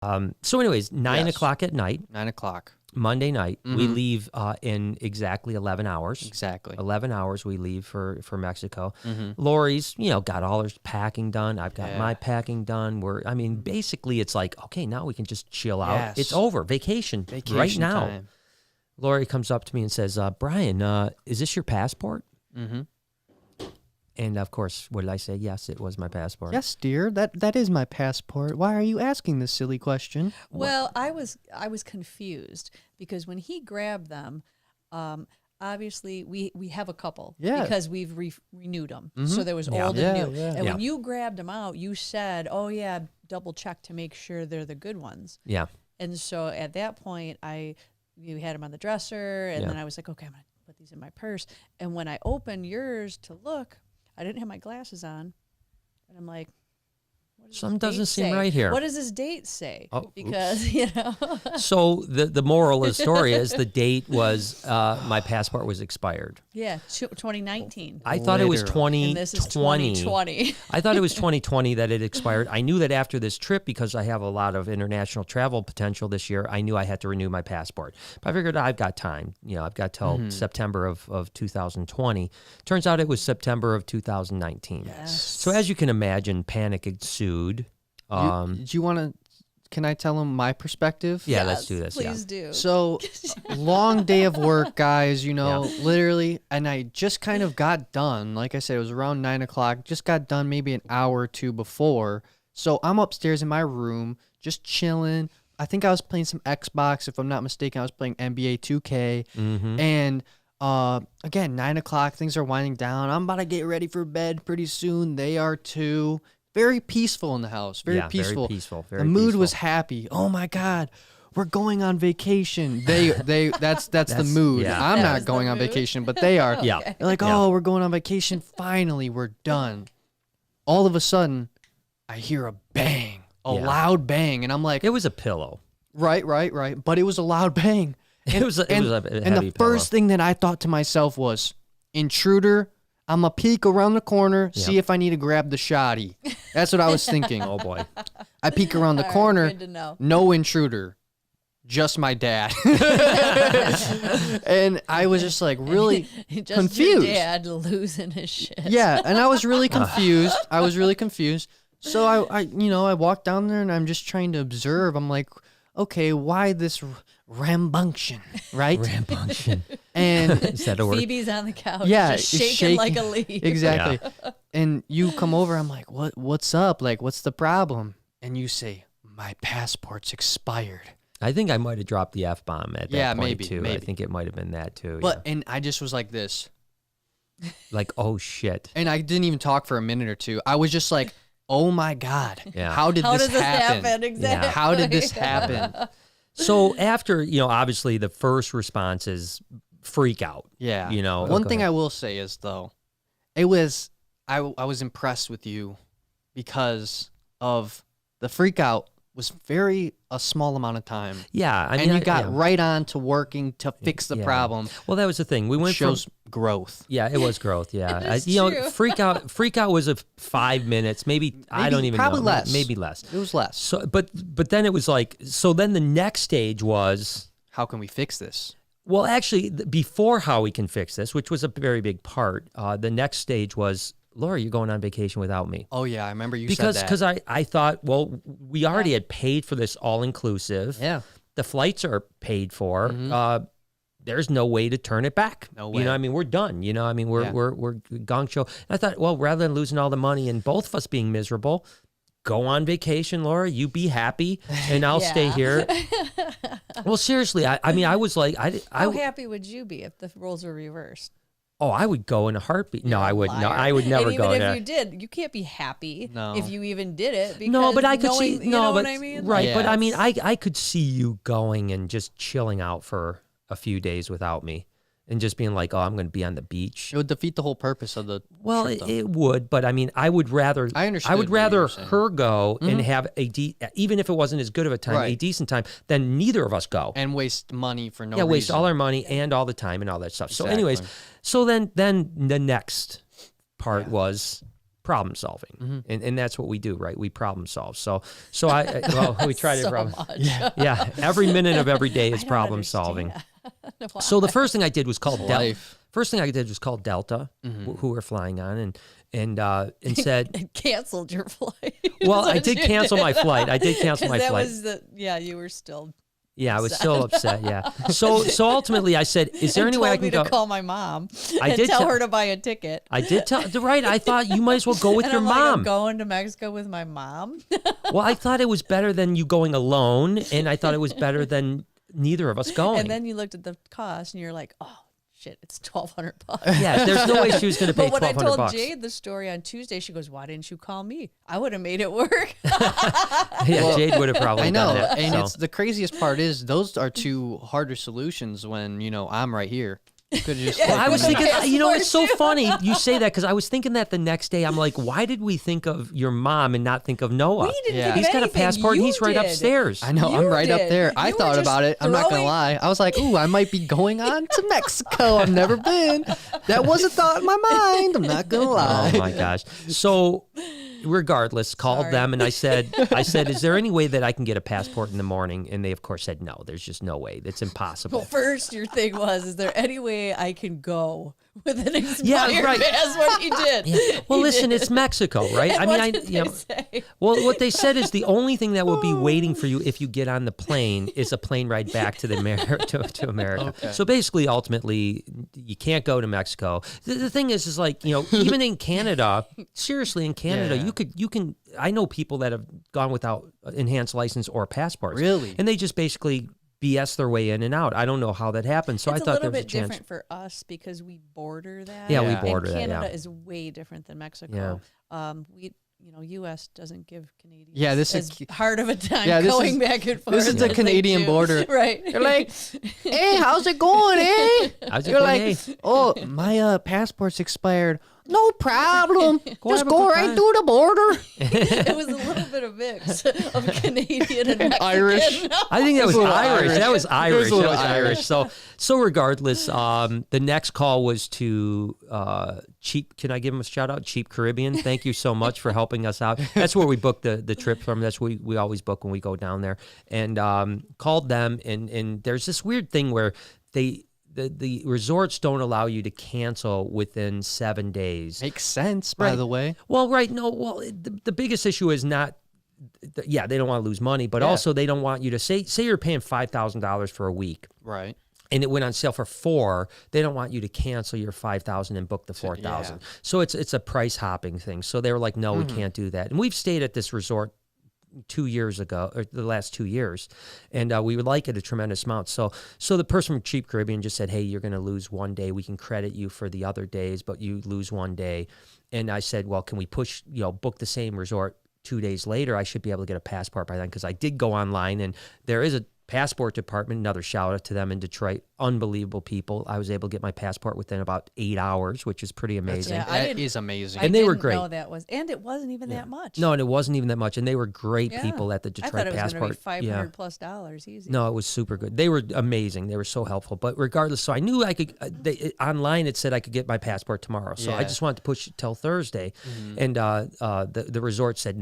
So anyways, 9 Yes. o'clock at night, 9 o'clock. Monday night, we leave in exactly 11 hours. Exactly. 11 hours we leave for Mexico. Mm-hmm. Lori's, got all her packing done. I've got Yeah. my packing done. Basically it's like, okay, now we can just chill out. Yes. It's over. Vacation right now. Time. Lori comes up to me and says, Brian, is this your passport? Mm-hmm. And of course, what did I say? Yes, it was my passport. Yes, dear. That is my passport. Why are you asking this silly question? Well, I was confused because when he grabbed them, obviously we have a couple because we've renewed them. So there was old and new. Yeah. And when you grabbed them out, you said, "Oh yeah, double check to make sure they're the good ones." Yeah. And so at that point, you had them on the dresser, and then I was like, "Okay, I'm gonna put these in my purse." And when I opened yours to look, I didn't have my glasses on, and I'm like, what does Something this doesn't date seem say? right here. What does this date say? Oh, Because, So the moral of the story is the date was my passport was expired. yeah, 2019. I thought it was Literally. And this is 2020. 2020. I thought it was 2020 that it expired. I knew that after this trip, because I have a lot of international travel potential this year, I knew I had to renew my passport. But I figured I've got time. I've got till September of 2020. Turns out it was September of 2019. Yes. So as you can imagine, panic ensued. Do you want to? Can I tell him my perspective? Yeah, let's do this. Please do. So, long day of work, guys, literally. And I just kind of got done. Like I said, it was around 9 o'clock. Just got done maybe an hour or two before. So, I'm upstairs in my room, just chilling. I think I was playing some Xbox. If I'm not mistaken, I was playing NBA 2K. And again, 9 o'clock, things are winding down. I'm about to get ready for bed pretty soon. They are too. Very peaceful in the house. Very peaceful. Very peaceful. The mood was happy. Oh my God, we're going on vacation. That's the mood. yeah. I'm That not was the going on mood? vacation, but they are. Yeah. They're like, oh, we're going on vacation. Finally, we're done. All of a sudden, I hear a bang, a loud bang, and I'm like, It was a pillow. right. But it was a loud bang. It was a and heavy the first thing that I thought to myself was, intruder. I'm going to peek around the corner, see if I need to grab the shoddy. That's what I was thinking. Oh boy. I peek around the All right, corner, good to know. no intruder, just my dad. And I was just like really Just confused. your dad losing his shit. Yeah, and I was really confused. So I walked down there and I'm just trying to observe. I'm like, okay, why this rambunctious, right? Rambunctious. And Is that a word? Phoebe's on the couch, yeah, just it's shaking like a leaf. Exactly. And you come over, I'm like, what's up? Like, what's the problem? And you say, my passport's expired. I think I might have dropped the F-bomb at that point maybe, too. maybe. I think it might have been that too. But and I just was like this. Like, oh shit. And I didn't even talk for a minute or two. I was just like, oh my God. Yeah. How did How this does this happen? happen? Exactly. How did this happen? So after, obviously the first response is freak out. Yeah. go One thing ahead. I will say is though, I was impressed with you because of the freak out was a small amount of time. Yeah. I mean, And you got right on to working to fix the Yeah. problem. Well, that was the thing. We went Shows from, growth. yeah, it was growth. Yeah. It is true. freak out was 5 minutes, maybe I don't even probably know. less. Maybe less. It was less. So, but then it was like, so then the next stage was, How can we fix this? well, actually, before how we can fix this, which was a very big part, the next stage was, Laura, you're going on vacation without me. Oh yeah, I remember you Because said that. I thought, well, we already had paid for this all-inclusive. Yeah. The flights are paid for. There's no way to turn it back. No way. I mean, we're done. We're Yeah. we're gong show. And I thought, well, rather than losing all the money and both of us being miserable, go on vacation, Laura. You be happy, and I'll stay Yeah. here. Well, seriously, I mean, I was like, How happy would you be if the roles were reversed? I would go in a heartbeat. No, You're a I would. No, liar. I would never and even go if there. you did, you can't be happy No. if you even did it. Because No, but I could knowing, see. you No, know but what I mean? right. Yeah. But I mean, I could see you going and just chilling out for a few days without me, and just being like, oh, I'm going to be on the beach. It would defeat the whole purpose of the Well, trip, though. it would, but I mean, I would rather. I understood would what you rather were saying. her go and have even if it wasn't as good of a time, a Right. decent time, than neither of us go. and waste money for no Yeah, reason. waste all our money and all the time and all that stuff. So, Exactly. anyways, so then the next part was problem solving, and that's what we do, right? We problem solve. So we try to so much. yeah. Every minute of every day is problem solving. So the first thing I did was call Delta, who we're flying on, and said and canceled your flight. Well, I did cancel my flight. You were still. Yeah, I was still upset. Yeah. So ultimately, I said, "Is there any way I can go?" To call my mom. I did tell her to buy a ticket. I did tell. Right. I thought you might as well go with and your I'm mom. I'm going to Mexico with my mom. Well, I thought it was better than you going alone, and I thought it was better than neither of us going. And then you looked at the cost, and you're like, "Oh shit, it's $1,200." Yeah, there's no way she was going to pay $1,200. But when I told Jade the story on Tuesday, she goes, "Why didn't you call me? I would have made it work." Yeah, Jade would have probably. I know, done that, and so. it's the craziest part is those are two harder solutions when I'm right here. You could just. Well, I was thinking, it's so too. funny you say that because I was thinking that the next day. I'm like, why did we think of your mom and not think of Noah? We didn't Yeah. think of He's got a anything. passport and You he's right did. upstairs. I know, I'm You right up did. there. I You were thought just about it. I'm not gonna throwing- lie. I was like, ooh, I might be going on to Mexico. I've never been. That was a thought in my mind. I'm not gonna lie. Oh my gosh. So regardless, called Sorry. them and I said, is there any way that I can get a passport in the morning? And they of course said, no, there's just no way. It's impossible. Well, first, your thing was, is there any way I can go with an expired Yeah, right. passport? He did. Well, He listen, did. it's Mexico, right? And I mean, what did they say? well, what they said is the only thing that would be waiting for you if you get on the plane is a plane ride back to to America. Okay. So basically, ultimately, you can't go to Mexico. The thing is like, even in Canada, seriously, in Canada, Yeah. you can. I know people that have gone without enhanced license or passports. Really? And they just basically BS their way in and out. I don't know how that happened. So It's I thought a there little was a bit chance. different for us because we border that. Yeah, we Yeah. border and that. Canada Yeah. is way different than Mexico. U.S. doesn't give Canadians Yeah, this is- as hard of a time Yeah, this going is- back and forth. this is the as they Canadian do. border. Right. You're like, hey, how's it going, eh? How's it You're going, like, eh? oh, my passport's expired. No problem. have Just a go good right time. through the border. It was a little bit of mix of Canadian and Mexican. Irish. I think that was a little Irish. Irish. That was Irish. It was a That little was Irish. Irish. So regardless, the next call was to Cheap. Can I give him a shout out? Cheap Caribbean. Thank you so much for helping us out. That's where we booked the trip from. That's what we always book when we go down there. And called them. And there's this weird thing where the resorts don't allow you to cancel within 7 days. Makes sense, by Right. the way. Well, right. No, well, the biggest issue is not, they don't want to lose money, but Yeah. also they don't want you to say you're paying $5,000 for a week Right. and it went on sale for $4,000. They don't want you to cancel your $5,000 and book the $4,000. Yeah. So it's a price hopping thing. So they were like, no, we can't do that. And we've stayed at this resort 2 years ago, or the last 2 years, and we would like it a tremendous amount. So the person from Cheap Caribbean just said, hey, you're going to lose 1 day. We can credit you for the other days, but you lose 1 day. And I said, well, can we push, book the same resort 2 days later? I should be able to get a passport by then, because I did go online, and there is a passport department. Another shout out to them in Detroit. Unbelievable people. I was able to get my passport within about 8 hours, which is pretty amazing. Yeah, I That didn't- is amazing. And they were didn't great. know that was, and it wasn't even that much. No, and it wasn't even that much. And they were great Yeah. people at the I Detroit thought it was passport. going to be $500+ easy. No, it was super good. They were amazing. They were so helpful. But regardless, so I knew I could. Online it said I could get my passport tomorrow. So I Yeah. just wanted to push it till Thursday, and the resort said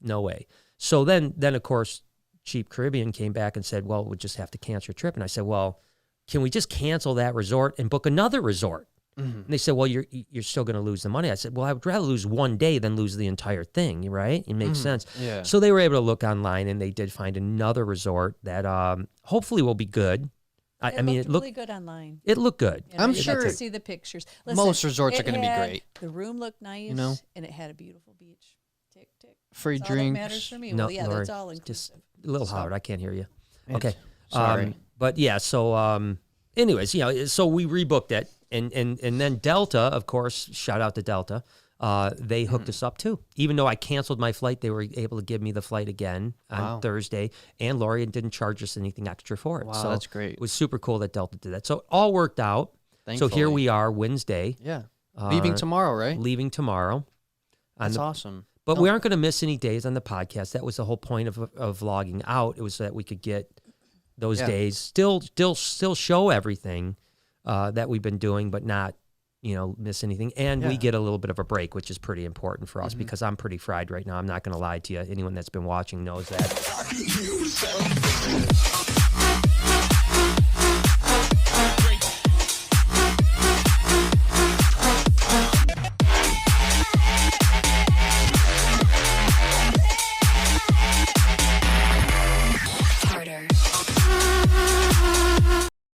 no way. So then of course, Cheap Caribbean came back and said, well, we'll just have to cancel your trip. And I said, well, can we just cancel that resort and book another resort? And they said, well, you're still going to lose the money. I said, well, I would rather lose 1 day than lose the entire thing, right? It makes sense. Yeah. So they were able to look online, and they did find another resort that hopefully will be good. I mean, it really looked good online. it looked good. And I'm I got sure to see the pictures. most resorts are it gonna be had- great. The room looked nice, know? and it had a beautiful beach. Tick tick. Free That's all that drinks. matters for me. No, Well, yeah, Lori, that's all just inclusive. a little So- hard. I can't hear you. Yeah. Okay. Sorry. But yeah, so anyways, so we rebooked it, and then Delta, of course, shout out to Delta. They hooked us up too. Even though I canceled my flight, they were able to give me the flight again on Thursday, and Lori didn't charge us anything extra for it. Wow, so that's great. It was super cool that Delta did that. So it all worked out. So here Thankfully. we are, Wednesday, Yeah. Leaving tomorrow, right? leaving tomorrow. That's awesome. But we aren't going to miss any days on the podcast. That was the whole point of vlogging out. It was so that we could get those days, still show everything that we've been doing, but not, miss anything. And we get a little bit of a break, which is pretty important for us because I'm pretty fried right now. I'm not going to lie to you. Anyone that's been watching knows that.